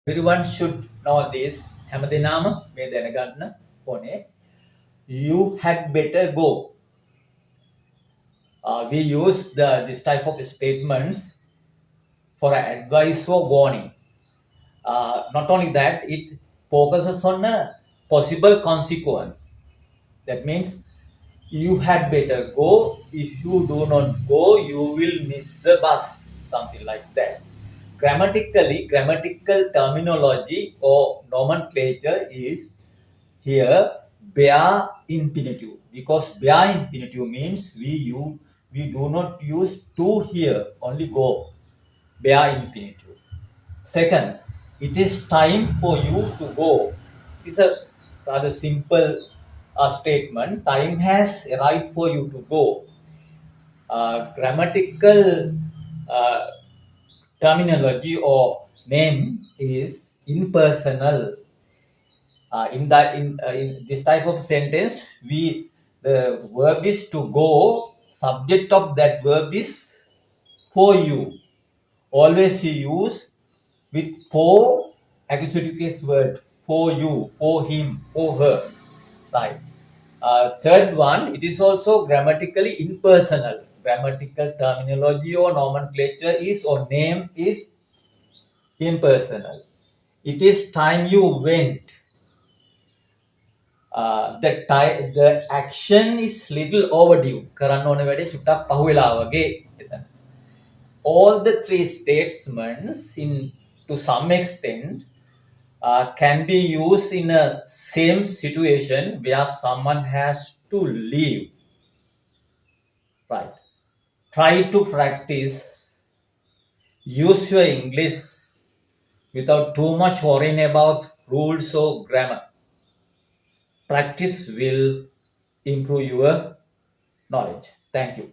Everyone should know this. හැමදෙනාම මේ දැනගන්න ඕනේ. You had better go. We use this type of statements for advice or warning. Not only that, it focuses on a possible consequence. That means you had better go. If you do not go, you will miss the bus. Something like that. Grammatical terminology or nomenclature is here bare infinitive, because bare infinitive means we do not use to here, only go. Bare infinitive. Second, it is time for you to go. It is a rather simple statement. Time has arrived for you to go. Grammatical uh, terminology or name is impersonal. In this type of sentence, the verb is to go. Subject of that verb is for you. Always you use with for accusative case word, for you, for him, for her. Right. Third one, it is also grammatically impersonal. Grammatical terminology or nomenclature is or name is impersonal. It is time you went. The action is little overdue. කරන්න ඕන වැඩේ චුට්ටක් පහුවෙලා වගේ එතන. All the three statements, in to some extent, can be used in a same situation where someone has to leave. Right. Try to practice. Use your English without too much worrying about rules or grammar. Practice will improve your knowledge. Thank you.